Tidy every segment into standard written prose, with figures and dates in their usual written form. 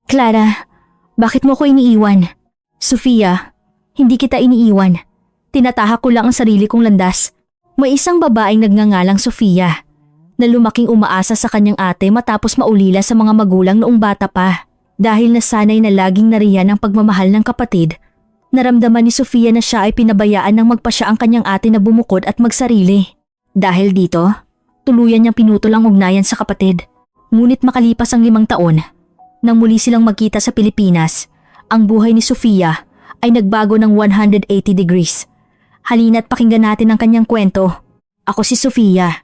Clara, bakit mo ko iniiwan? Sofia, hindi kita iniiwan. Tinatahak ko lang ang sarili kong landas. May isang babaeng nagngangalang Sofia na lumaking umaasa sa kanyang ate matapos maulila sa mga magulang noong bata pa. Dahil nasanay na laging nariyan ang pagmamahal ng kapatid, naramdaman ni Sofia na siya ay pinabayaan ng magpasya ang kanyang ate na bumukod at magsarili. Dahil dito, tuluyan niyang pinutol ang ugnayan sa kapatid. Ngunit makalipas ang 5 taon, nang muli silang magkita sa Pilipinas, ang buhay ni Sofia ay nagbago ng 180 degrees. Halina't pakinggan natin ang kanyang kwento. Ako si Sofia.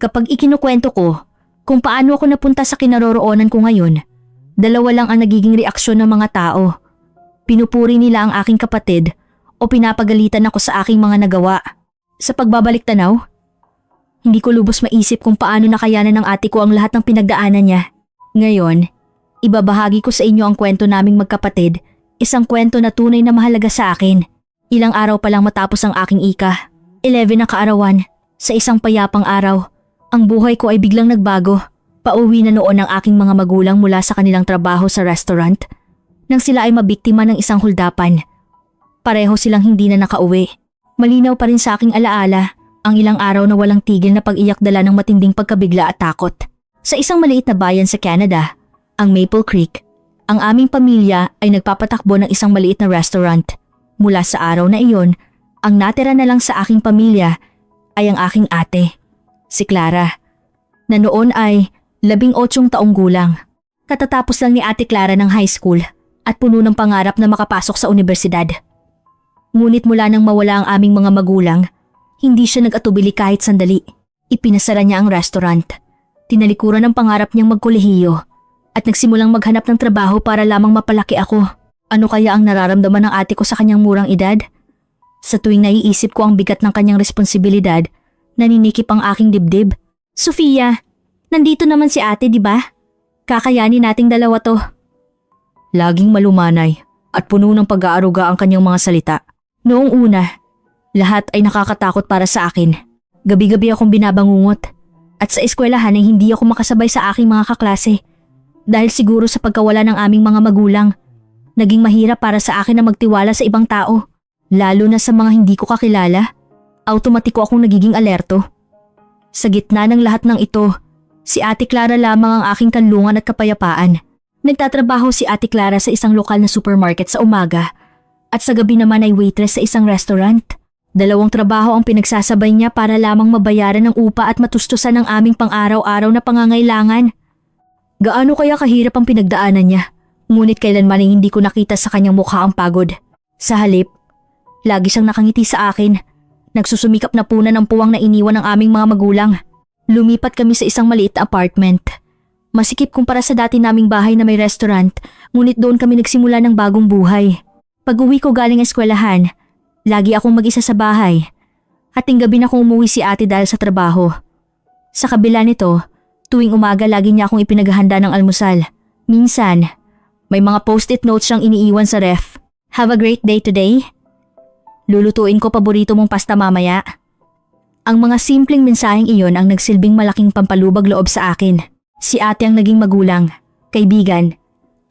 Kapag ikinukwento ko kung paano ako napunta sa kinaroroonan ko ngayon, 2 lang ang nagiging reaksyon ng mga tao. Pinupuri nila ang aking kapatid o pinapagalitan ako sa aking mga nagawa. Sa pagbabalik tanaw, hindi ko lubos maisip kung paano nakayanan ng ate ko ang lahat ng pinagdaanan niya. Ngayon, ibabahagi ko sa inyo ang kwento naming magkapatid, isang kwento na tunay na mahalaga sa akin. Ilang araw pa lang matapos ang aking ika, 11 na kaarawan, sa isang payapang araw, ang buhay ko ay biglang nagbago. Pauwi na noon ang aking mga magulang mula sa kanilang trabaho sa restaurant nang sila ay mabiktima ng isang huldapan. Pareho silang hindi na nakauwi. Malinaw pa rin sa aking alaala ang ilang araw na walang tigil na pag-iyak dala ng matinding pagkabigla at takot. Sa isang maliit na bayan sa Canada, ang Maple Creek, ang aming pamilya ay nagpapatakbo ng isang maliit na restaurant. Mula sa araw na iyon, ang natira na lang sa aking pamilya ay ang aking ate, si Clara, na noon ay 18 taong gulang. Katatapos lang ni Ate Clara ng high school at puno ng pangarap na makapasok sa unibersidad. Ngunit mula nang mawala ang aming mga magulang, hindi siya nag-atubili kahit sandali. Ipinasara niya ang restaurant. Tinalikuran ang pangarap niyang magkolehiyo at nagsimulang maghanap ng trabaho para lamang mapalaki ako. Ano kaya ang nararamdaman ng ate ko sa kanyang murang edad? Sa tuwing naiisip ko ang bigat ng kanyang responsibilidad, naninikip ang aking dibdib. Sofia, nandito naman si ate, di ba? Kakayanin nating 2 to. Laging malumanay at puno ng pag-aaruga ang kanyang mga salita. Noong una, lahat ay nakakatakot para sa akin. Gabi-gabi akong binabangungot at sa eskwelahan ay hindi ako makasabay sa aking mga kaklase. Dahil siguro sa pagkawala ng aming mga magulang, naging mahirap para sa akin na magtiwala sa ibang tao. Lalo na sa mga hindi ko kakilala, automatiko akong nagiging alerto. Sa gitna ng lahat ng ito, si Ate Clara lamang ang aking kanlungan at kapayapaan. Nagtatrabaho si Ate Clara sa isang lokal na supermarket sa umaga at sa gabi naman ay waitress sa isang restaurant. 2 trabaho ang pinagsasabay niya para lamang mabayaran ng upa at matustusan ang aming pang-araw-araw na pangangailangan. Gaano kaya kahirap ang pinagdaanan niya, ngunit kailanman ay hindi ko nakita sa kanyang mukha ang pagod. Sa halip, lagi siyang nakangiti sa akin. Nagsusumikap na punan ang puwang na iniwan ng aming mga magulang. Lumipat kami sa isang maliit na apartment. Masikip kumpara sa dati naming bahay na may restaurant, ngunit doon kami nagsimula ng bagong buhay. Pag-uwi ko galing eskwelahan, lagi akong mag-isa sa bahay. Hating gabi na kung umuwi si ate dahil sa trabaho. Sa kabila nito, tuwing umaga lagi niya akong ipinaghahanda ng almusal. Minsan, may mga post-it notes siyang iniiwan sa ref. Have a great day today. Lulutuin ko paborito mong pasta mamaya. Ang mga simpleng mensaheng iyon ang nagsilbing malaking pampalubag loob sa akin. Si ate ang naging magulang, kaibigan,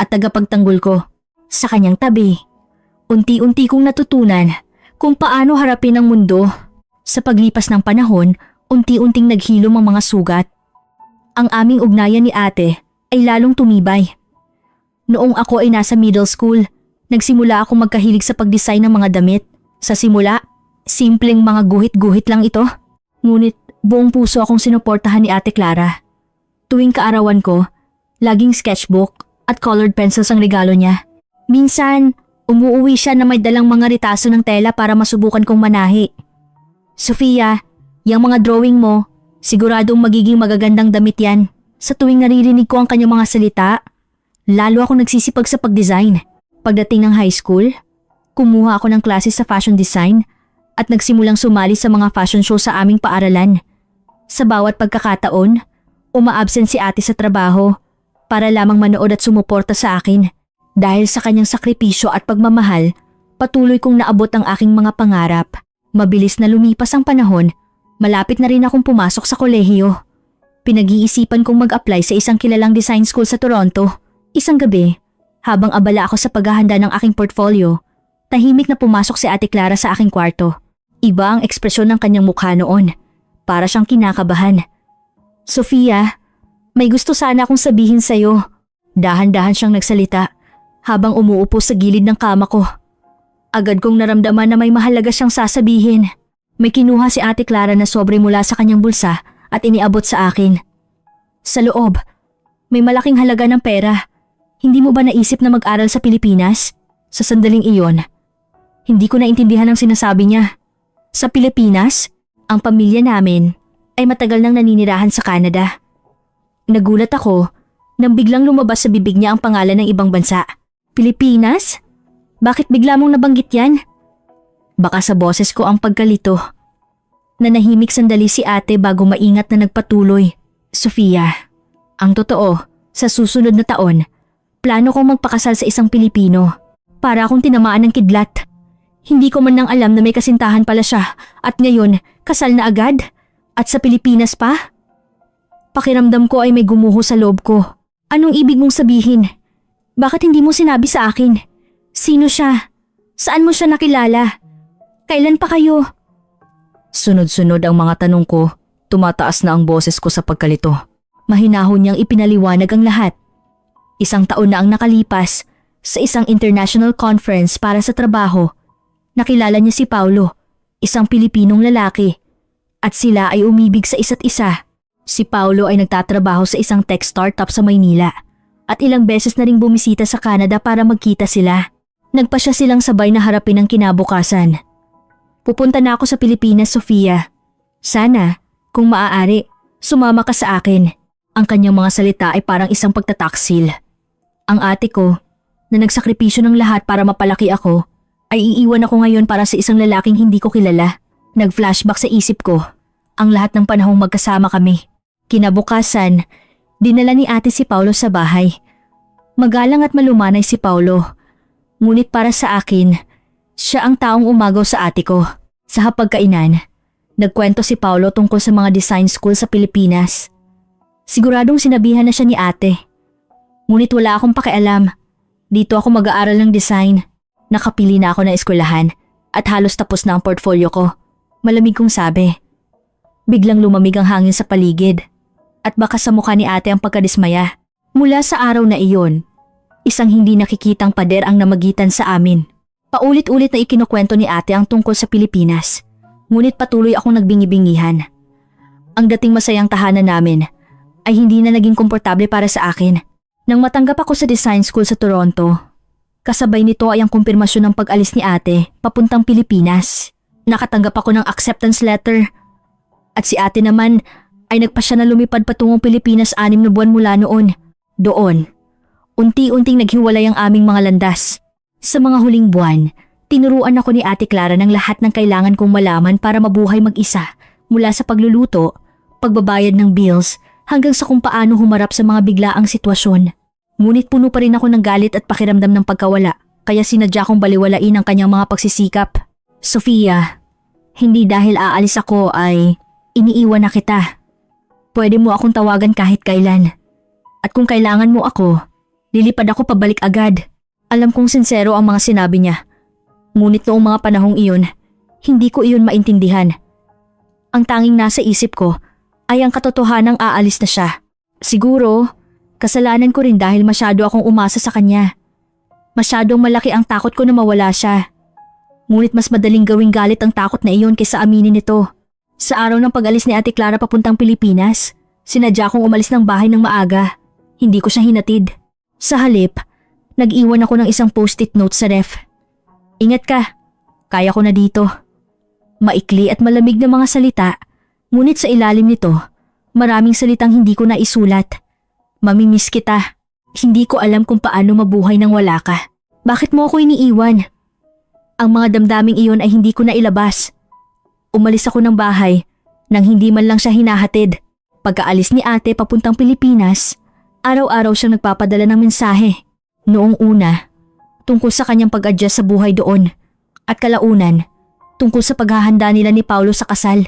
at tagapagtanggol ko. Sa kanyang tabi, unti-unti kong natutunan kung paano harapin ang mundo. Sa paglipas ng panahon, unti-unting naghilom ang mga sugat. Ang aming ugnayan ni ate ay lalong tumibay. Noong ako ay nasa middle school, nagsimula akong magkahilig sa pag-design ng mga damit. Sa simula, simpleng mga guhit-guhit lang ito. Ngunit buong puso akong sinuportahan ni Ate Clara. Tuwing kaarawan ko, laging sketchbook at colored pencils ang regalo niya. Minsan, umuuwi siya na may dalang mga ritaso ng tela para masubukan kong manahi. Sofia, yung mga drawing mo, siguradong magiging magagandang damit yan. Sa tuwing naririnig ko ang kanyang mga salita, lalo ako nagsisipag sa pag-design. Pagdating ng high school, kumuha ako ng klase sa fashion design at nagsimulang sumali sa mga fashion show sa aming paaralan. Sa bawat pagkakataon, umaabsent si ate sa trabaho para lamang manood at sumuporta sa akin. Dahil sa kanyang sakripisyo at pagmamahal, patuloy kong naabot ang aking mga pangarap. Mabilis na lumipas ang panahon, malapit na rin akong pumasok sa kolehiyo. Pinag-iisipan kong mag-apply sa isang kilalang design school sa Toronto. Isang gabi, Habang abala ako sa paghahanda ng aking portfolio, tahimik na pumasok si Ate Clara sa aking kwarto. Iba ang ekspresyon ng kanyang mukha noon. Para siyang kinakabahan. Sofia, may gusto sana akong sabihin sa'yo. Dahan-dahan siyang nagsalita habang umuupo sa gilid ng kama ko. Agad kong naramdaman na may mahalaga siyang sasabihin. May kinuha si Ate Clara na sobre mula sa kanyang bulsa at iniabot sa akin. Sa loob, may malaking halaga ng pera. Hindi mo ba naisip na mag-aral sa Pilipinas? Sa sandaling iyon, hindi ko naintindihan ang sinasabi niya. Sa Pilipinas, ang pamilya namin ay matagal nang naninirahan sa Canada. Nagulat ako nang biglang lumabas sa bibig niya ang pangalan ng ibang bansa. Pilipinas? Bakit bigla mong nabanggit yan? Baka sa boses ko ang pagkalito. Nanahimik sandali si ate bago maingat na nagpatuloy. Sofia, ang totoo, sa susunod na taon, plano kong magpakasal sa isang Pilipino. Para akong tinamaan ng kidlat. Hindi ko man nang alam na may kasintahan pala siya at ngayon kasal na agad at sa Pilipinas pa. Pakiramdam ko ay may gumuho sa loob ko. Anong ibig mong sabihin? Bakit hindi mo sinabi sa akin? Sino siya? Saan mo siya nakilala? Kailan pa kayo? Sunod-sunod ang mga tanong ko. Tumataas na ang boses ko sa pagkalito. Mahinahon niyang ipinaliwanag ang lahat. Isang taon na ang nakalipas sa isang international conference para sa trabaho. Nakilala niya si Paulo, isang Pilipinong lalaki. At sila ay umibig sa isa't isa. Si Paulo ay nagtatrabaho sa isang tech startup sa Maynila. At ilang beses na ring bumisita sa Canada para magkita sila. Nagpasya silang sabay na harapin ang kinabukasan. Pupunta na ako sa Pilipinas, Sofia. Sana, kung maaari, sumama ka sa akin. Ang kanyang mga salita ay parang isang pagtataksil. Ang ate ko, na nagsakripisyo ng lahat para mapalaki ako, ay iiwan ako ngayon para sa isang lalaking hindi ko kilala. Nag-flashback sa isip ko ang lahat ng panahong magkasama kami. Kinabukasan, dinala ni ate si Paulo sa bahay. Magalang at malumanay si Paulo. Ngunit para sa akin, siya ang taong umagaw sa ate ko. Sa hapagkainan, nagkwento si Paulo tungkol sa mga design school sa Pilipinas. Siguradong sinabihan na siya ni ate. Ngunit wala akong pakialam. Dito ako mag-aaral ng design. Nakapili na ako ng eskwelahan at halos tapos na ang portfolio ko. Malamig kong sabi. Biglang lumamig ang hangin sa paligid at baka sa mukha ni ate ang pagkadismaya. Mula sa araw na iyon, isang hindi nakikitang pader ang namagitan sa amin. Paulit-ulit na ikinukwento ni ate ang tungkol sa Pilipinas. Ngunit patuloy akong nagbingi-bingihan. Ang dating masayang tahanan namin ay hindi na naging komportable para sa akin. Nang matanggap ako sa design school sa Toronto, kasabay nito ay ang kumpirmasyon ng pag-alis ni ate papuntang Pilipinas. Nakatanggap ako ng acceptance letter. At si ate naman ay nagpasya na lumipad patungong Pilipinas 6 na buwan mula noon. Doon, unti-unting naghiwalay ang aming mga landas. Sa mga huling buwan, tinuruan ako ni Ate Clara ng lahat ng kailangan kong malaman para mabuhay mag-isa, mula sa pagluluto, pagbabayad ng bills, hanggang sa kung paano humarap sa mga biglaang sitwasyon. Ngunit puno pa rin ako ng galit at pakiramdam ng pagkawala, kaya sinadya kong baliwalain ang kanyang mga pagsisikap. Sofia, hindi dahil aalis ako ay iniiwan na kita. Pwede mo akong tawagan kahit kailan. At kung kailangan mo ako, lilipad ako pabalik agad. Alam kong sincero ang mga sinabi niya. Ngunit noong mga panahong iyon, hindi ko iyon maintindihan. Ang tanging nasa isip ko ay ang katotohanang aalis na siya. Siguro, kasalanan ko rin dahil masyado akong umasa sa kanya. Masyadong malaki ang takot ko na mawala siya. Ngunit mas madaling gawing galit ang takot na iyon kaysa aminin ito. Sa araw ng pag-alis ni Ate Clara papuntang Pilipinas, sinadya kong umalis ng bahay ng maaga. Hindi ko siya hinatid. Sa halip, nag-iwan ako ng isang post-it note sa ref. Ingat ka, kaya ko na dito. Maikli at malamig na mga salita, ngunit sa ilalim nito, maraming salitang hindi ko naisulat. Mamimiss kita. Hindi ko alam kung paano mabuhay nang wala ka. Bakit mo ako iniiwan? Ang mga damdaming iyon ay hindi ko na ilabas. Umalis ako ng bahay nang hindi man lang siya hinahatid. Pagkaalis ni ate papuntang Pilipinas, araw-araw siyang nagpapadala ng mensahe. Noong una, tungkol sa kanyang pag-adjust sa buhay doon. At kalaunan, tungkol sa paghahanda nila ni Paulo sa kasal.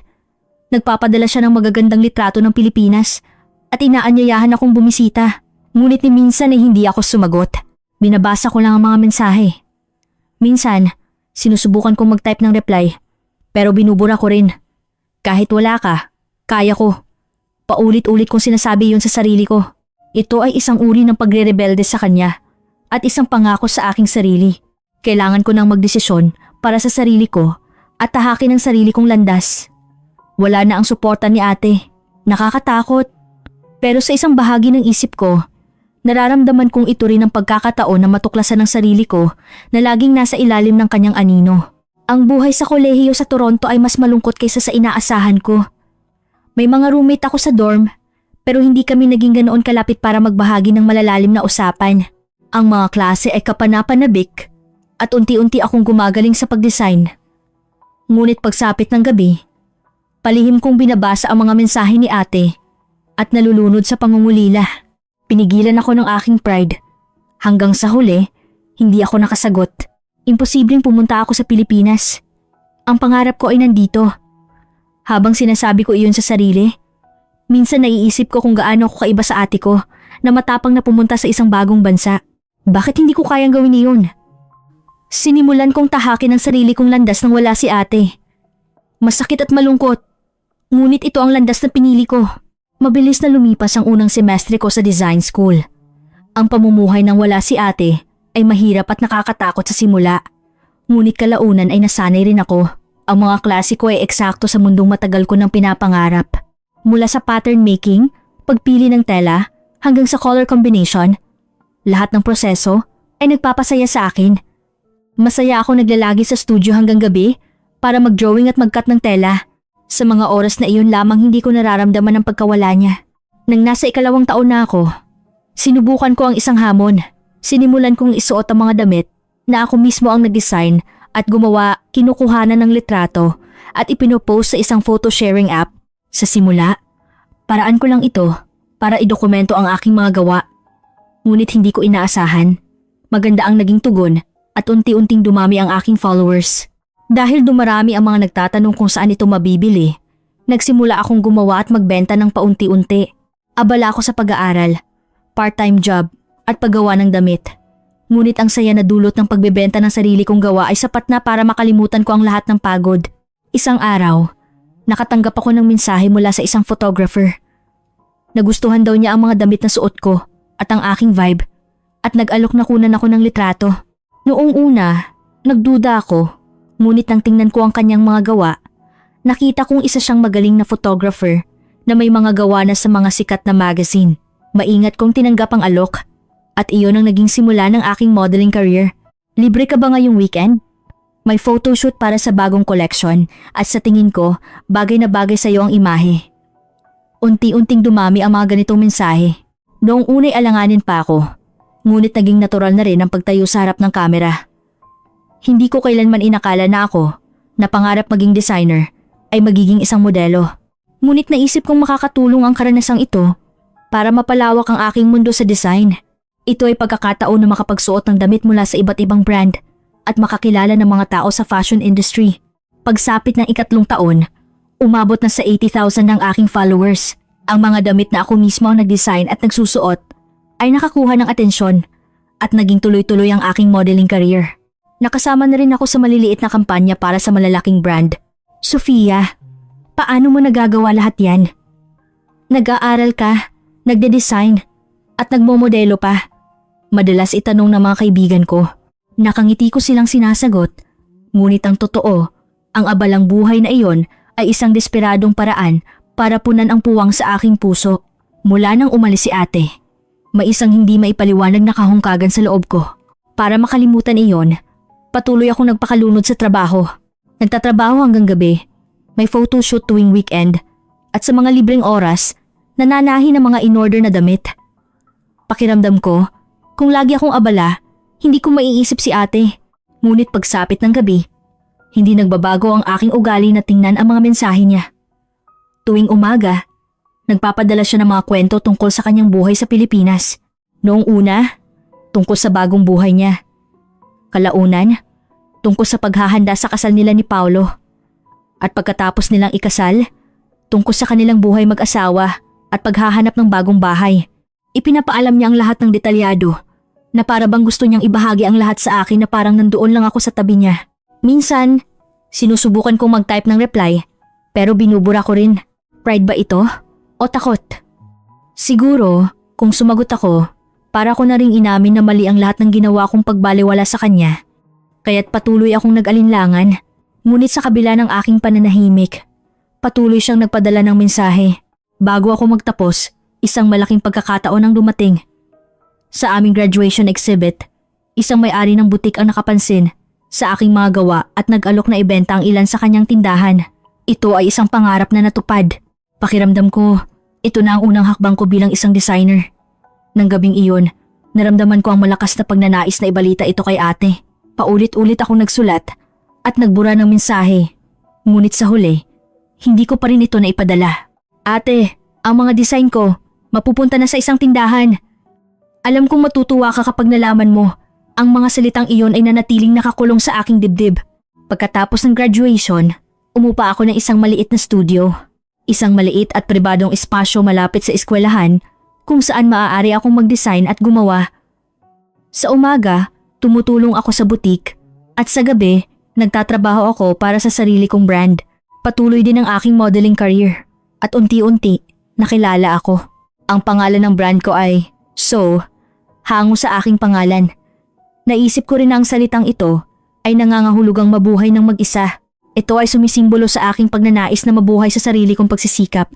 Nagpapadala siya ng magagandang litrato ng Pilipinas at inaanyayahan akong bumisita. Ngunit ni minsan ay hindi ako sumagot. Binabasa ko lang ang mga mensahe. Minsan, sinusubukan kong mag-type ng reply, pero binubura ko rin. Kahit wala ka, kaya ko. Paulit-ulit kong sinasabi yun sa sarili ko. Ito ay isang uri ng pagre-rebelde sa kanya at isang pangako sa aking sarili. Kailangan ko nang magdesisyon para sa sarili ko at tahakin ang sarili kong landas. Wala na ang suporta ni ate. Nakakatakot. Pero sa isang bahagi ng isip ko, nararamdaman kong ito rin ang pagkakataon na matuklasan ng sarili ko na laging nasa ilalim ng kanyang anino. Ang buhay sa kolehiyo sa Toronto ay mas malungkot kaysa sa inaasahan ko. May mga roommate ako sa dorm, pero hindi kami naging ganoon kalapit para magbahagi ng malalalim na usapan. Ang mga klase ay kapanapanabik at unti-unti akong gumagaling sa pag-design. Ngunit pagsapit ng gabi, palihim kong binabasa ang mga mensahe ni ate at nalulunod sa pangungulila. Pinigilan ako ng aking pride. Hanggang sa huli, hindi ako nakasagot. Imposibleng pumunta ako sa Pilipinas. Ang pangarap ko ay nandito. Habang sinasabi ko iyon sa sarili, minsan naiisip ko kung gaano ako kaiba sa ate ko na matapang na pumunta sa isang bagong bansa. Bakit hindi ko kayang gawin iyon? Sinimulan kong tahakin ang sarili kong landas nang wala si ate. Masakit at malungkot. Ngunit ito ang landas na pinili ko. Mabilis na lumipas ang unang semestre ko sa design school. Ang pamumuhay nang wala si ate ay mahirap at nakakatakot sa simula. Ngunit kalaunan ay nasanay rin ako. Ang mga klase ko ay eksakto sa mundong matagal ko nang pinapangarap. Mula sa pattern making, pagpili ng tela, hanggang sa color combination, lahat ng proseso ay nagpapasaya sa akin. Masaya ako naglalagi sa studio hanggang gabi para mag-drawing at mag-cut ng tela. Sa mga oras na iyon lamang hindi ko nararamdaman ang pagkawala niya. Nang nasa 2 taon na ako, sinubukan ko ang isang hamon. Sinimulan kong isuot ang mga damit na ako mismo ang nag-design at gumawa kinukuhanan ng litrato at ipinopost sa isang photo sharing app. Sa simula, paraan ko lang ito para idokumento ang aking mga gawa. Ngunit hindi ko inaasahan. Maganda ang naging tugon at unti-unting dumami ang aking followers. Dahil dumarami ang mga nagtatanong kung saan ito mabibili, nagsimula akong gumawa at magbenta ng paunti-unti. Abala ako sa pag-aaral, part-time job at paggawa ng damit. Ngunit ang saya na dulot ng pagbebenta ng sarili kong gawa ay sapat na para makalimutan ko ang lahat ng pagod. Isang araw, nakatanggap ako ng mensahe mula sa isang photographer. Nagustuhan daw niya ang mga damit na suot ko at ang aking vibe at nag-alok na kunan ako ng litrato. Noong una, nagduda ako. Ngunit nang tingnan ko ang kanyang mga gawa, nakita kong isa siyang magaling na photographer na may mga gawa na sa mga sikat na magazine. Maingat kong tinanggap ang alok at iyon ang naging simula ng aking modeling career. Libre ka ba ngayong weekend? May photoshoot para sa bagong collection at sa tingin ko, bagay na bagay sa iyo ang imahe. Unti-unting dumami ang mga ganitong mensahe. Noong una'y alanganin pa ako, ngunit naging natural na rin ang pagtayo sa harap ng kamera. Hindi ko kailanman inakala na ako, na pangarap maging designer, ay magiging isang modelo. Ngunit naisip kong makakatulong ang karanasang ito para mapalawak ang aking mundo sa design. Ito ay pagkakataon na makapagsuot ng damit mula sa iba't ibang brand at makakilala ng mga tao sa fashion industry. Pagsapit ng 3 taon, umabot na sa 80,000 ng aking followers. Ang mga damit na ako mismo ang nag-design at nagsusuot ay nakakuha ng atensyon at naging tuloy-tuloy ang aking modeling career. Nakasama na rin ako sa maliliit na kampanya para sa malalaking brand. Sofia, paano mo nagagawa lahat yan? Nag-aaral ka, nagde-design, at nagmomodelo pa. Madalas itanong ng mga kaibigan ko. Nakangiti ko silang sinasagot. Ngunit ang totoo, ang abalang buhay na iyon ay isang desperadong paraan para punan ang puwang sa aking puso. Mula nang umalis si ate, may isang hindi maipaliwanag na kahungkagan sa loob ko. Para makalimutan iyon, patuloy akong nagpakalunod sa trabaho. Nagtatrabaho hanggang gabi. May photoshoot tuwing weekend. At sa mga libreng oras, nananahi ng mga in-order na damit. Pakiramdam ko, kung lagi akong abala, hindi ko maiisip si ate. Ngunit pagsapit ng gabi, hindi nagbabago ang aking ugali na tingnan ang mga mensahe niya. Tuwing umaga, nagpapadala siya ng mga kwento tungkol sa kanyang buhay sa Pilipinas. Noong una, tungkol sa bagong buhay niya. Kalaunan, tungkol sa paghahanda sa kasal nila ni Paulo. At pagkatapos nilang ikasal, tungkol sa kanilang buhay mag-asawa at paghahanap ng bagong bahay. Ipinapaalam niya ang lahat ng detalyado na para bang gusto niyang ibahagi ang lahat sa akin na parang nandoon lang ako sa tabi niya. Minsan, sinusubukan kong mag-type ng reply pero binubura ko rin. Pride ba ito? O takot? Siguro, kung sumagot ako, para ko na ring inamin na mali ang lahat ng ginawa kong pagbalewala sa kanya. Kaya't patuloy akong nag-alinlangan, ngunit sa kabila ng aking pananahimik, patuloy siyang nagpadala ng mensahe. Bago ako magtapos, isang malaking pagkakataon ang dumating. Sa aming graduation exhibit, isang may-ari ng butik ang nakapansin sa aking mga gawa at nag-alok na ibenta ang ilan sa kanyang tindahan. Ito ay isang pangarap na natupad. Pakiramdam ko, ito na ang unang hakbang ko bilang isang designer. Nang gabing iyon, naramdaman ko ang malakas na pagnanais na ibalita ito kay ate. Paulit-ulit akong nagsulat at nagbura ng mensahe. Ngunit sa huli, hindi ko pa rin ito naipadala. Ate, ang mga design ko, mapupunta na sa isang tindahan. Alam kong matutuwa ka kapag nalaman mo, ang mga salitang iyon ay nanatiling nakakulong sa aking dibdib. Pagkatapos ng graduation, umupa ako ng isang maliit na studio. Isang maliit at pribadong espasyo malapit sa eskwelahan kung saan maaari akong mag-design at gumawa. Sa umaga, tumutulong ako sa butik at sa gabi, nagtatrabaho ako para sa sarili kong brand. Patuloy din ang aking modeling career at unti-unti nakilala ako. Ang pangalan ng brand ko ay So, hango sa aking pangalan. Naisip ko rin na ang salitang ito ay nangangahulugang mabuhay ng mag-isa. Ito ay sumisimbolo sa aking pagnanais na mabuhay sa sarili kong pagsisikap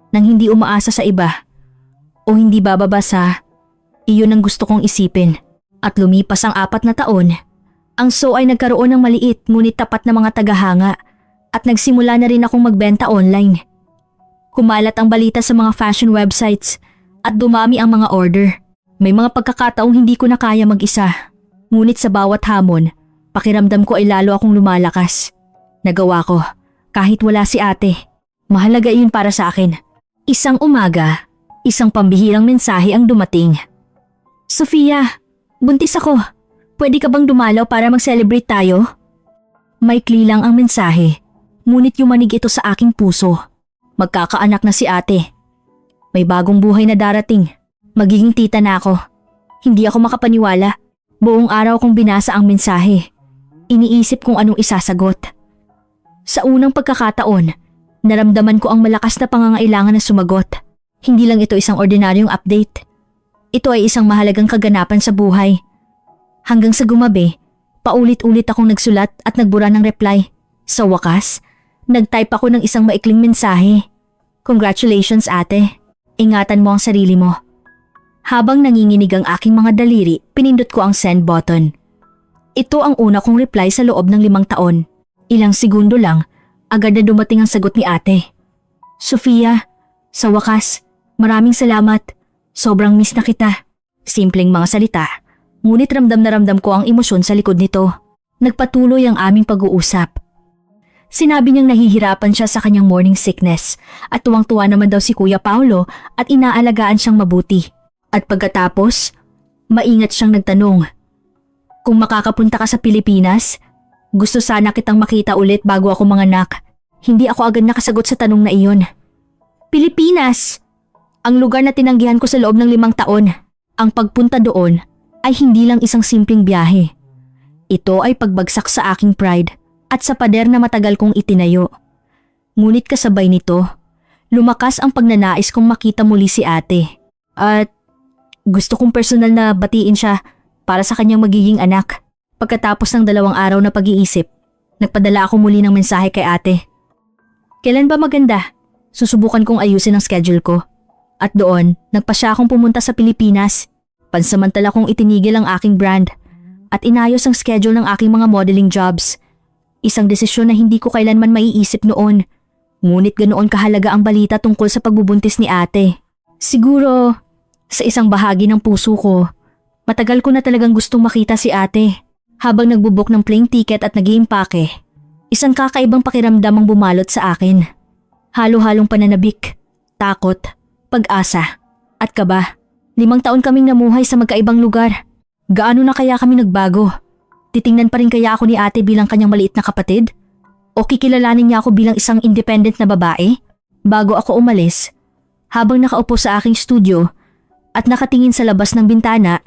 nang hindi umaasa sa iba o hindi bababa sa iyon ang gusto kong isipin. At lumipas ang 4 na taon, ang So ay nagkaroon ng maliit ngunit tapat na mga tagahanga at nagsimula na rin akong magbenta online. Kumalat ang balita sa mga fashion websites at dumami ang mga order. May mga pagkakataong hindi ko na kaya mag-isa. Ngunit sa bawat hamon, pakiramdam ko ay lalo akong lumalakas. Nagawa ko, kahit wala si ate. Mahalaga iyon para sa akin. Isang umaga, isang pambihirang mensahe ang dumating. Sofia, buntis ako. Pwede ka bang dumalaw para mag-celebrate tayo? Maikli lang ang mensahe, ngunit yumanig ito sa aking puso. Magkakaanak na si ate. May bagong buhay na darating. Magiging tita na ako. Hindi ako makapaniwala. Buong araw kong binasa ang mensahe. Iniisip kung anong isasagot. Sa unang pagkakataon, naramdaman ko ang malakas na pangangailangan na sumagot. Hindi lang ito isang ordinaryong update. Ito ay isang mahalagang kaganapan sa buhay. Hanggang sa gumabi, paulit-ulit akong nagsulat at nagbura ng reply. Sa wakas, nag-type ako ng isang maikling mensahe. Congratulations ate. Ingatan mo ang sarili mo. Habang nanginginig ang aking mga daliri, pinindot ko ang send button. Ito ang una kong reply sa loob ng 5 taon. Ilang segundo lang, agad na dumating ang sagot ni ate. Sofia, sa wakas, maraming salamat. Sobrang miss na kita. Simpleng mga salita, ngunit ramdam na ramdam ko ang emosyon sa likod nito. Nagpatuloy ang aming pag-uusap. Sinabi niyang nahihirapan siya sa kanyang morning sickness at tuwang-tuwa naman daw si Kuya Paulo at inaalagaan siyang mabuti. At pagkatapos, maingat siyang nagtanong. Kung makakapunta ka sa Pilipinas, gusto sana kitang makita ulit bago ako manganak. Hindi ako agad nakasagot sa tanong na iyon. Pilipinas! Ang lugar na tinanggihan ko sa loob ng 5 taon. Ang pagpunta doon ay hindi lang isang simpleng biyahe. Ito ay pagbagsak sa aking pride at sa pader na matagal kong itinayo. Ngunit kasabay nito, lumakas ang pagnanais kong makita muli si ate. At gusto kong personal na batiin siya para sa kanyang magiging anak. Pagkatapos ng 2 araw na pag-iisip, nagpadala ako muli ng mensahe kay ate. Kailan ba maganda? Susubukan kong ayusin ang schedule ko. At doon, nagpasya akong pumunta sa Pilipinas. Pansamantala kong itinigil ang aking brand at inayos ang schedule ng aking mga modeling jobs. Isang desisyon na hindi ko kailanman maiisip noon. Ngunit ganoon kahalaga ang balita tungkol sa pagbubuntis ni ate. Siguro, sa isang bahagi ng puso ko, matagal ko na talagang gustong makita si ate. Habang nagbubuk ng plane ticket at nag-iimpake, isang kakaibang pakiramdam ang bumalot sa akin. Halo-halong pananabik, takot, pag-asa, at kaba. 5 taon kaming namuhay sa magkaibang lugar. Gaano na kaya kami nagbago? Titingnan pa rin kaya ako ni ate bilang kanyang maliit na kapatid? O kikilalanin niya ako bilang isang independent na babae? Bago ako umalis, habang nakaupo sa aking studio at nakatingin sa labas ng bintana,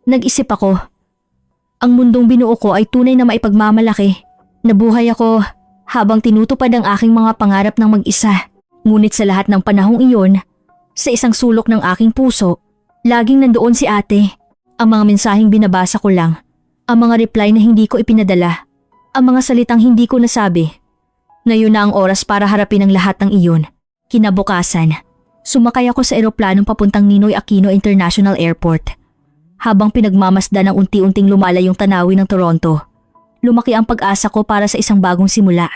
Nag-isip ako. Ang mundong binuo ko ay tunay na maipagmamalaki. Nabuhay ako habang tinutupad ang aking mga pangarap ng mag-isa. Ngunit sa lahat ng panahong iyon, sa isang sulok ng aking puso, laging nandoon si ate. Ang mga mensaheng binabasa ko lang, ang mga reply na hindi ko ipinadala, ang mga salitang hindi ko nasabi. Ngayon na ang oras para harapin ang lahat ng iyon. Kinabukasan, sumakay ako sa eroplanong papuntang Ninoy Aquino International Airport. Habang pinagmamasdan ng unti-unting lumalayong tanawin ng Toronto, lumaki ang pag-asa ko para sa isang bagong simula.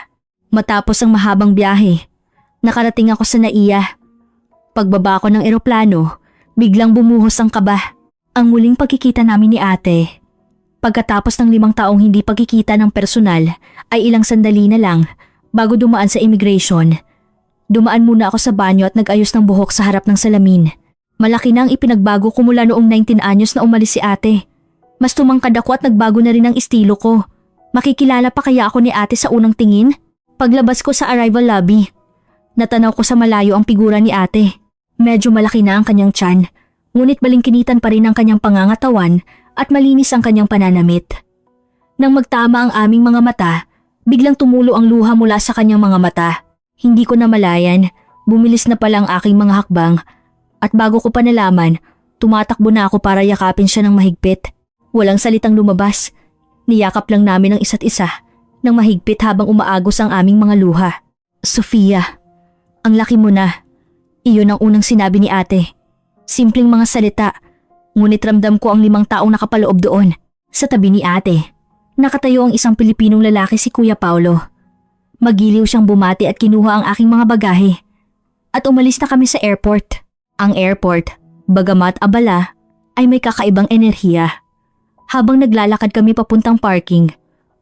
Matapos ang mahabang biyahe, nakarating ako sa NAIA. Pagbaba ko ng eroplano, biglang bumuhos ang kaba. Ang muling pagkikita namin ni ate. Pagkatapos ng 5 taong hindi pagkikita ng personal, ay ilang sandali na lang bago dumaan sa immigration. Dumaan muna ako sa banyo at nag-ayos ng buhok sa harap ng salamin. Malaki na ang ipinagbago ko mula noong 19 anyos na umalis si ate. Mas tumangkad ako at nagbago na rin ang estilo ko. Makikilala pa kaya ako ni ate sa unang tingin? Paglabas ko sa arrival lobby, natanaw ko sa malayo ang figura ni ate. Medyo malaki na ang kanyang tiyan, ngunit balingkinitan pa rin ang kanyang pangangatawan at malinis ang kanyang pananamit. Nang magtama ang aming mga mata, biglang tumulo ang luha mula sa kanyang mga mata. Hindi ko namalayan, bumilis na pala ang aking mga hakbang. At bago ko pa nalaman, tumatakbo na ako para yakapin siya ng mahigpit. Walang salitang lumabas. Niyakap lang namin ang isa't isa ng mahigpit habang umaagos ang aming mga luha. Sofia, ang laki mo na. Iyon ang unang sinabi ni ate. Simpleng mga salita, ngunit ramdam ko ang 5 taong nakapaloob doon. Sa tabi ni ate, nakatayo ang isang Pilipinong lalaki, si Kuya Paulo. Magiliw siyang bumati at kinuha ang aking mga bagahe. At umalis na kami sa airport. Ang airport, bagamat abala, ay may kakaibang enerhiya. Habang naglalakad kami papuntang parking,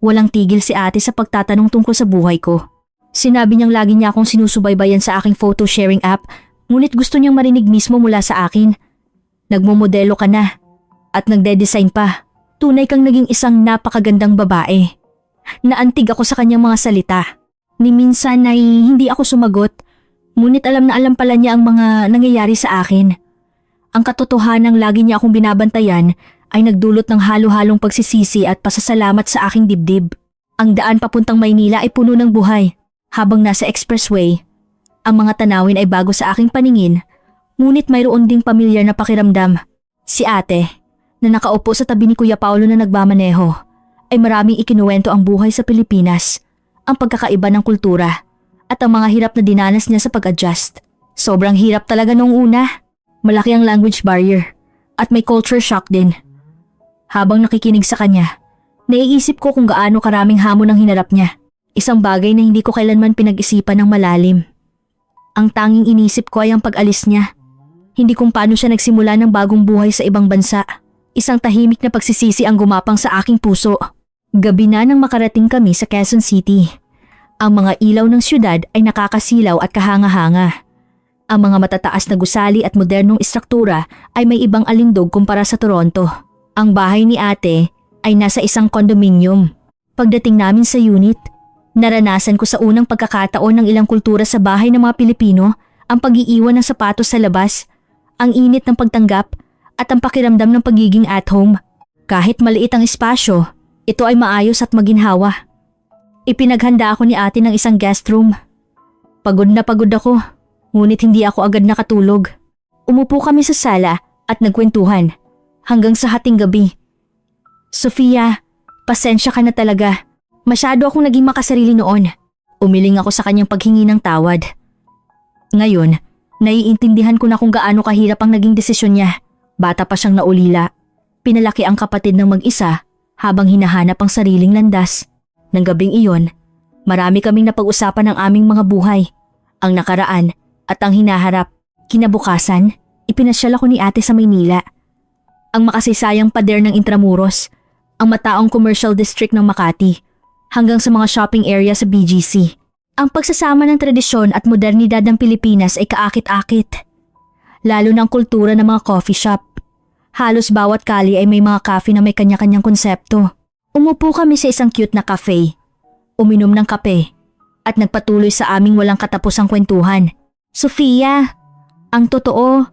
walang tigil si ate sa pagtatanong tungkol sa buhay ko. Sinabi niyang lagi niya akong sinusubaybayan sa aking photo sharing app, ngunit gusto niyang marinig mismo mula sa akin. Nagmomodelo ka na at nagde-design pa. Tunay kang naging isang napakagandang babae. Naantig ako sa kanyang mga salita. Ni minsan ay hindi ako sumagot. Ngunit alam na alam pala niya ang mga nangyayari sa akin. Ang katotohanang lagi niya akong binabantayan ay nagdulot ng halo-halong pagsisisi at pasasalamat sa aking dibdib. Ang daan papuntang Maynila ay puno ng buhay. Habang nasa expressway, ang mga tanawin ay bago sa aking paningin, ngunit mayroon ding pamilyar na pakiramdam. Si ate, na nakaupo sa tabi ni Kuya Paulo na nagmamaneho, ay maraming ikinuwento ang buhay sa Pilipinas, ang pagkakaiba ng kultura, at ang mga hirap na dinanas niya sa pag-adjust. Sobrang hirap talaga noong una. Malaki ang language barrier at may culture shock din. Habang nakikinig sa kanya, naiisip ko kung gaano karaming hamon ang hinarap niya. Isang bagay na hindi ko kailanman pinag-isipan ng malalim. Ang tanging inisip ko ay ang pag-alis niya. Hindi kung paano siya nagsimula ng bagong buhay sa ibang bansa. Isang tahimik na pagsisisi ang gumapang sa aking puso. Gabi na nang makarating kami sa Quezon City. Ang mga ilaw ng syudad ay nakakasilaw at kahanga-hanga. Ang mga matataas na gusali at modernong istruktura ay may ibang alindog kumpara sa Toronto. Ang bahay ni ate ay nasa isang condominium. Pagdating namin sa unit, naranasan ko sa unang pagkakataon ng ilang kultura sa bahay ng mga Pilipino ang pag-iiwan ng sapatos sa labas, ang init ng pagtanggap at ang pakiramdam ng pagiging at home. Kahit maliit ang espasyo, ito ay maayos at maginhawa. Ipinaghanda ako ni ate ng isang guest room. Pagod na pagod ako, ngunit hindi ako agad nakatulog. Umupo kami sa sala at nagkwentuhan hanggang sa hating gabi. Sofia, pasensya ka na talaga. Masyado akong naging makasarili noon. Umiling ako sa kanyang paghingi ng tawad. Ngayon, naiintindihan ko na kung gaano kahirap ang naging desisyon niya. Bata pa siyang naulila. Pinalaki ang kapatid ng mag-isa habang hinahanap ang sariling landas. Nang gabing iyon, marami kaming napag-usapan ng aming mga buhay, ang nakaraan at ang hinaharap. Kinabukasan, ipinasyal ako ni ate sa Maynila. Ang makasaysayang pader ng Intramuros, ang mataong commercial district ng Makati, hanggang sa mga shopping area sa BGC. Ang pagsasama ng tradisyon at modernidad ng Pilipinas ay kaakit-akit. Lalo ng kultura ng mga coffee shop. Halos bawat kali ay may mga cafe na may kanya-kanyang konsepto. Umupo kami sa isang cute na cafe, uminom ng kape, at nagpatuloy sa aming walang katapusang kwentuhan. Sofia, ang totoo,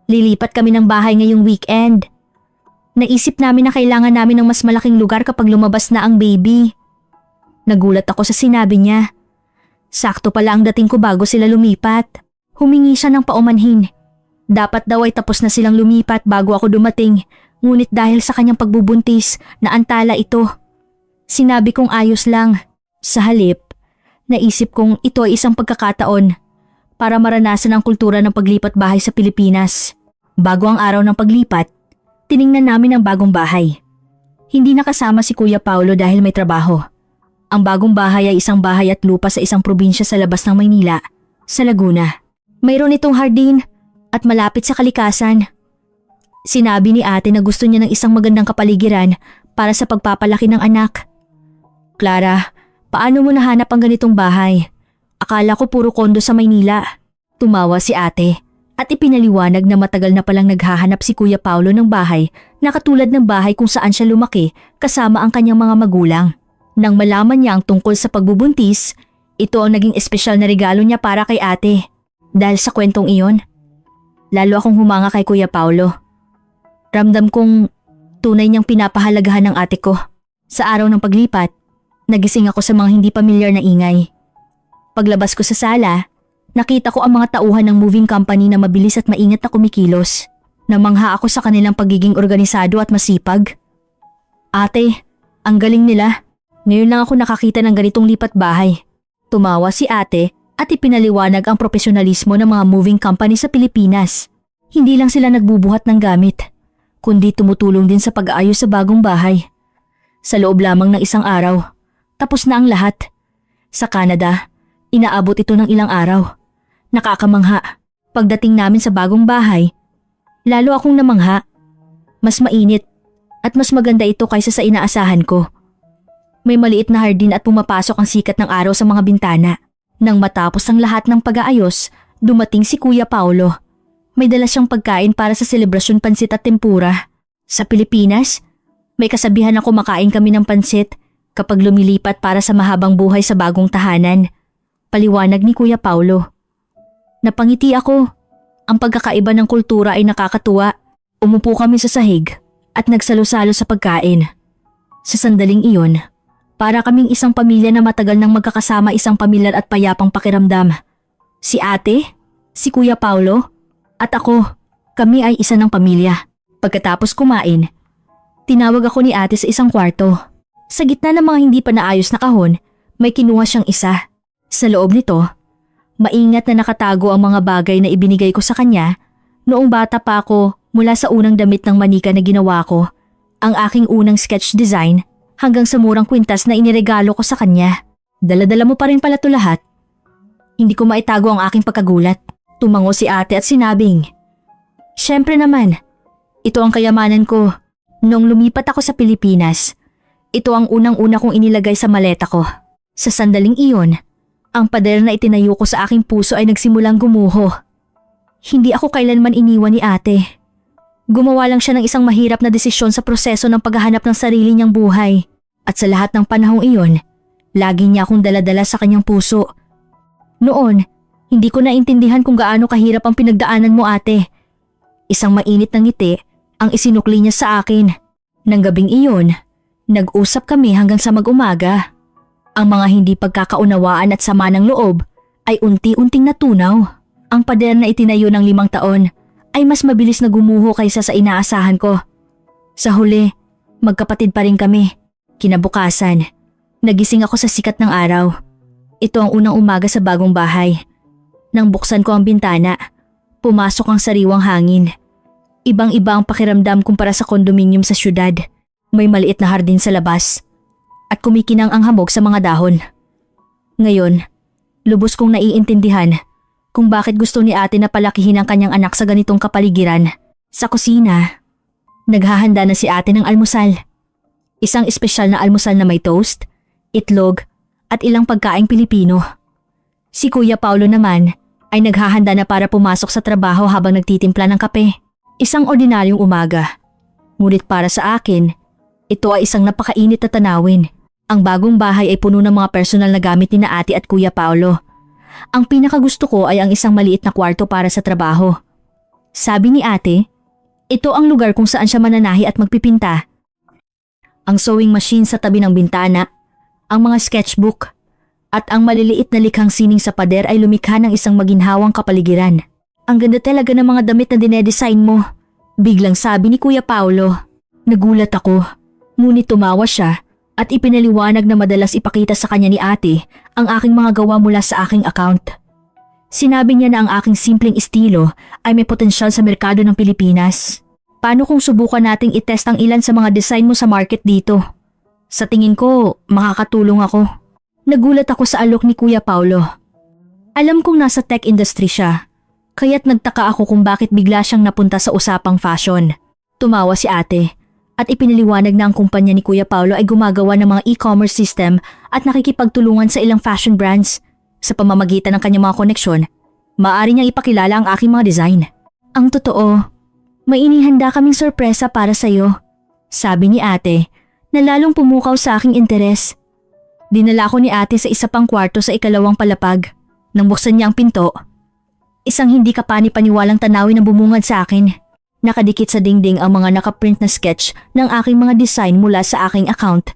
lilipat kami ng bahay ngayong weekend. Naisip namin na kailangan namin ng mas malaking lugar kapag lumabas na ang baby. Nagulat ako sa sinabi niya. Sakto pala ang dating ko bago sila lumipat. Humingi siya ng paumanhin. Dapat daw ay tapos na silang lumipat bago ako dumating, ngunit dahil sa kanyang pagbubuntis, naantala ito. Sinabi kong ayos lang. Sa halip, naisip kong ito ay isang pagkakataon para maranasan ang kultura ng paglipat bahay sa Pilipinas. Bago ang araw ng paglipat, tiningnan namin ang bagong bahay. Hindi nakasama si Kuya Paulo dahil may trabaho. Ang bagong bahay ay isang bahay at lupa sa isang probinsya sa labas ng Maynila, sa Laguna. Mayroon itong hardin at malapit sa kalikasan. Sinabi ni ate na gusto niya ng isang magandang kapaligiran para sa pagpapalaki ng anak. Clara, paano mo nahanap ang ganitong bahay? Akala ko puro kondo sa Maynila. Tumawa si ate at ipinaliwanag na matagal na palang naghahanap si Kuya Paulo ng bahay na katulad ng bahay kung saan siya lumaki kasama ang kanyang mga magulang. Nang malaman niya ang tungkol sa pagbubuntis, ito ang naging espesyal na regalo niya para kay ate. Dahil sa kwentong iyon, lalo akong humanga kay Kuya Paulo. Ramdam kong tunay niyang pinapahalagahan ng ate ko. Sa araw ng paglipat, nagising ako sa mga hindi pamilyar na ingay. Paglabas ko sa sala, nakita ko ang mga tauhan ng moving company na mabilis at maingat na kumikilos. Namangha ako sa kanilang pagiging organisado at masipag. Ate, ang galing nila. Ngayon lang ako nakakita ng ganitong lipat bahay. Tumawa si ate at ipinaliwanag ang profesionalismo ng mga moving company sa Pilipinas. Hindi lang sila nagbubuhat ng gamit, kundi tumutulong din sa pag-aayos sa bagong bahay. Sa loob lamang ng isang araw, tapos na ang lahat. Sa Canada, inaabot ito ng ilang araw. Nakakamangha. Pagdating namin sa bagong bahay, lalo akong namangha. Mas mainit at mas maganda ito kaysa sa inaasahan ko. May maliit na hardin at pumapasok ang sikat ng araw sa mga bintana. Nang matapos ang lahat ng pag-aayos, dumating si Kuya Paulo. May dala siyang pagkain para sa selebrasyon, pansit at tempura. Sa Pilipinas, may kasabihan na kumakain kami ng pansit kapag lumilipat para sa mahabang buhay sa bagong tahanan. Paliwanag ni Kuya Paulo. Napangiti ako. Ang pagkakaiba ng kultura ay nakakatuwa. Umupo kami sa sahig at nagsalo-salo sa pagkain. Sa sandaling iyon, para kaming isang pamilya na matagal nang magkakasama, isang pamilyar at payapang pakiramdam. Si ate, si Kuya Paulo, at ako, kami ay isa ng pamilya. Pagkatapos kumain, tinawag ako ni ate sa isang kwarto. Sa gitna ng mga hindi pa naayos na kahon, may kinuha siyang isa. Sa loob nito, maingat na nakatago ang mga bagay na ibinigay ko sa kanya noong bata pa ako, mula sa unang damit ng manika na ginawa ko, ang aking unang sketch design, hanggang sa murang kwintas na iniregalo ko sa kanya. Dala-dala mo pa rin pala to lahat. Hindi ko maitago ang aking pagkagulat. Tumango si ate at sinabing, "Siyempre naman, ito ang kayamanan ko. Nung lumipat ako sa Pilipinas, ito ang unang-una kong inilagay sa maleta ko." Sa sandaling iyon, ang pader na itinayo ko sa aking puso ay nagsimulang gumuho. Hindi ako kailanman iniwan ni ate. Gumawa lang siya ng isang mahirap na desisyon sa proseso ng paghahanap ng sarili niyang buhay. At sa lahat ng panahong iyon, lagi niya akong daladala sa kanyang puso. Noon, hindi ko naintindihan kung gaano kahirap ang pinagdaanan mo, ate. Isang mainit na ngiti ang isinukli niya sa akin. Nang gabing iyon, nag-usap kami hanggang sa mag-umaga. Ang mga hindi pagkakaunawaan at sama ng loob ay unti-unting natunaw. Ang pader na itinayo ng 5 taon ay mas mabilis na gumuho kaysa sa inaasahan ko. Sa huli, magkapatid pa rin kami. Kinabukasan, nagising ako sa sikat ng araw. Ito ang unang umaga sa bagong bahay. Nang buksan ko ang bintana, pumasok ang sariwang hangin. Ibang-iba ang pakiramdam kumpara sa kondominium sa syudad. May maliit na hardin sa labas at kumikinang ang hamog sa mga dahon. Ngayon, lubos kong naiintindihan kung bakit gusto ni ate na palakihin ang kanyang anak sa ganitong kapaligiran. Sa kusina, naghahanda na si ate ng almusal. Isang espesyal na almusal na may toast, itlog at ilang pagkaing Pilipino. Si Kuya Paulo naman ay naghahanda na para pumasok sa trabaho habang nagtitimpla ng kape. Isang ordinaryong umaga. Ngunit para sa akin, ito ay isang napakainit na tanawin. Ang bagong bahay ay puno ng mga personal na gamit ni na ate at Kuya Paulo. Ang pinakagusto ko ay ang isang maliit na kwarto para sa trabaho. Sabi ni ate, Ito ang lugar kung saan siya mananahi at magpipinta. Ang sewing machine sa tabi ng bintana, ang mga sketchbook, at ang maliliit na likhang sining sa pader ay lumikha ng isang maginhawang kapaligiran. Ang ganda talaga ng mga damit na dinedesign mo, biglang sabi ni Kuya Paolo. Nagulat ako, ngunit tumawa siya at ipinaliwanag na madalas ipakita sa kanya ni ate ang aking mga gawa mula sa aking account. Sinabi niya na ang aking simpleng estilo ay may potensyal sa merkado ng Pilipinas. Paano kung subukan nating itest ang ilan sa mga design mo sa market dito? Sa tingin ko, makakatulong ako. Nagulat ako sa alok ni Kuya Paolo. Alam kong nasa tech industry siya, kaya't nagtaka ako kung bakit bigla siyang napunta sa usapang fashion. Tumawa si ate at ipinaliwanag na ang kumpanya ni Kuya Paolo ay gumagawa ng mga e-commerce system at nakikipagtulungan sa ilang fashion brands. Sa pamamagitan ng kanyang mga koneksyon, maaari niyang ipakilala ang aking mga design. Ang totoo, may inihanda kaming sorpresa para sa iyo, sabi ni ate na lalong pumukaw sa aking interes. Dinala ko ni ate sa isa pang kwarto sa ikalawang palapag. Nang buksan niya ang pinto, isang hindi kapani-paniwalang tanawin ang bumungad sa akin. Nakadikit sa dingding ang mga nakaprint na sketch ng aking mga design mula sa aking account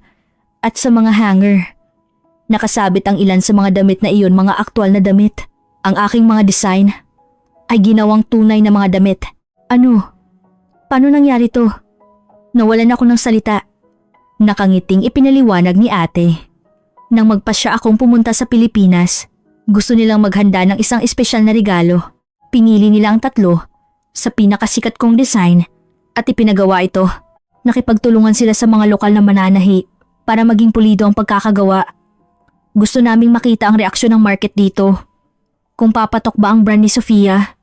at sa mga hanger. Nakasabit ang ilan sa mga damit na iyon, mga aktwal na damit. Ang aking mga design ay ginawang tunay na mga damit. Ano? Paano nangyari to? Nawalan ako ng salita. Nakangiting ipinaliwanag ni ate. Nang magpasya akong pumunta sa Pilipinas, gusto nilang maghanda ng isang espesyal na regalo. Pinili nila ang 3 sa pinakasikat kong design at ipinagawa ito. Nakipagtulungan sila sa mga lokal na mananahi para maging pulido ang pagkakagawa. Gusto naming makita ang reaksyon ng market dito. Kung papatok ba ang brand ni Sofia?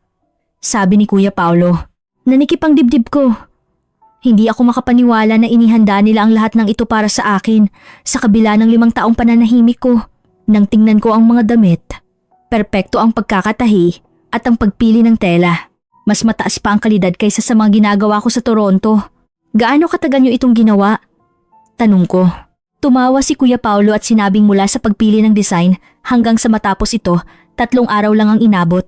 Sabi ni Kuya Paolo. Nanikip ang dibdib ko. Hindi ako makapaniwala na inihanda nila ang lahat ng ito para sa akin sa kabila ng 5 taong pananahimik ko. Nang tingnan ko ang mga damit, perpekto ang pagkakatahi at ang pagpili ng tela. Mas mataas pa ang kalidad kaysa sa mga ginagawa ko sa Toronto. Gaano katagal niyo itong ginawa? Tanong ko. Tumawa si Kuya Paolo at sinabing mula sa pagpili ng design hanggang sa matapos ito, 3 araw lang ang inabot.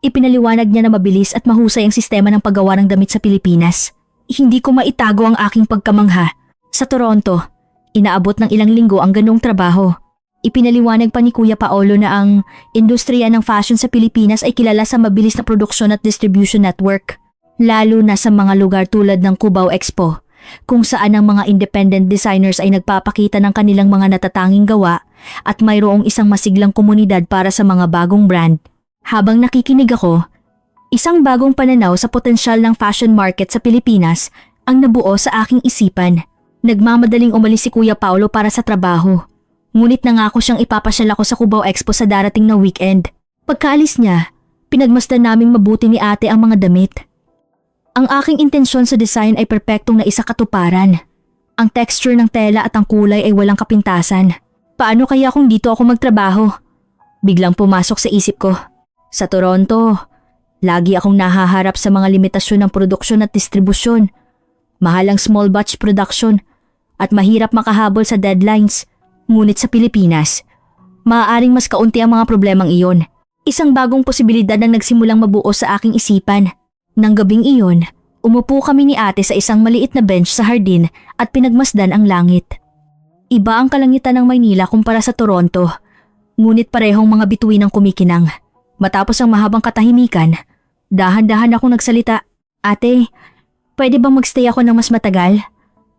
Ipinaliwanag niya na mabilis at mahusay ang sistema ng paggawa ng damit sa Pilipinas. Hindi ko maitago ang aking pagkamangha. Sa Toronto, inaabot ng ilang linggo ang ganong trabaho. Ipinaliwanag pa ni Kuya Paolo na ang industriya ng fashion sa Pilipinas ay kilala sa mabilis na produksyon at distribution network. Lalo na sa mga lugar tulad ng Cubao Expo, kung saan ang mga independent designers ay nagpapakita ng kanilang mga natatanging gawa at mayroong isang masiglang komunidad para sa mga bagong brand. Habang nakikinig ako, isang bagong pananaw sa potensyal ng fashion market sa Pilipinas ang nabuo sa aking isipan. Nagmamadaling umalis si Kuya Paolo para sa trabaho. Ngunit nangako siyang ipapasyal ako sa Cubao Expo sa darating na weekend. Pagkaalis niya, pinagmasdan naming mabuti ni ate ang mga damit. Ang aking intensyon sa design ay perpektong naisakatuparan. Ang texture ng tela at ang kulay ay walang kapintasan. Paano kaya kung dito ako magtrabaho? Biglang pumasok sa isip ko. Sa Toronto, lagi akong nahaharap sa mga limitasyon ng produksyon at distribusyon. Mahal ang small batch production at mahirap makahabol sa deadlines. Ngunit sa Pilipinas, maaaring mas kaunti ang mga problemang iyon. Isang bagong posibilidad ang nagsimulang mabuo sa aking isipan. Nang gabing iyon, umupo kami ni ate sa isang maliit na bench sa hardin at pinagmasdan ang langit. Iba ang kalangitan ng Maynila kumpara sa Toronto, ngunit parehong mga bituin ang kumikinang. Matapos ang mahabang katahimikan, dahan-dahan akong nagsalita. Ate, pwede bang magstay ako ng mas matagal?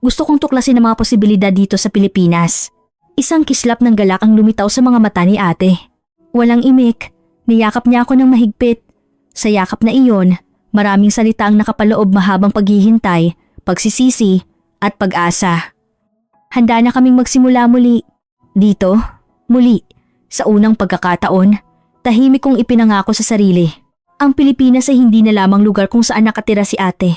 Gusto kong tuklasin ang mga posibilidad dito sa Pilipinas. Isang kislap ng galak ang lumitaw sa mga mata ni ate. Walang imik, niyakap niya ako ng mahigpit. Sa yakap na iyon, maraming salita ang nakapaloob mahabang paghihintay, pagsisisi, at pag-asa. Handa na kaming magsimula muli. Dito, muli, sa unang pagkakataon, tahimik kong ipinangako sa sarili. Ang Pilipinas ay hindi na lamang lugar kung saan nakatira si ate.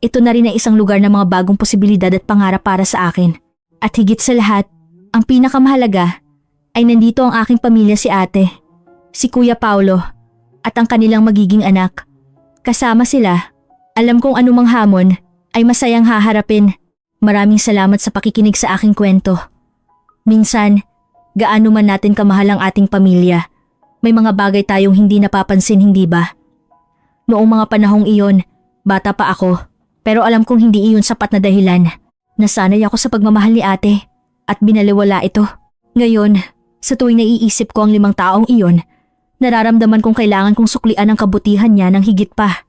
Ito na rin ay isang lugar ng mga bagong posibilidad at pangarap para sa akin. At higit sa lahat, ang pinakamahalaga ay nandito ang aking pamilya, si ate, si Kuya Paolo, at ang kanilang magiging anak. Kasama sila, alam kong anumang hamon ay masayang haharapin. Maraming salamat sa pakikinig sa aking kwento. Minsan, gaano man natin kamahal ang ating pamilya, may mga bagay tayong hindi napapansin, hindi ba? Noong mga panahong iyon, Bata pa ako, pero alam kong hindi iyon sapat na dahilan. Nasanay ako sa pagmamahal ni ate at binaliwala ito. Ngayon, sa tuwing naiisip ko ang 5 taong iyon, nararamdaman kong kailangan kong suklian ang kabutihan niya ng higit pa.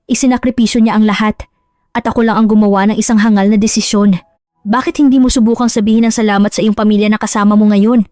Isinakripisyo niya ang lahat at ako lang ang gumawa ng isang hangal na desisyon. Bakit hindi mo subukang sabihin ng salamat sa iyong pamilya na kasama mo ngayon?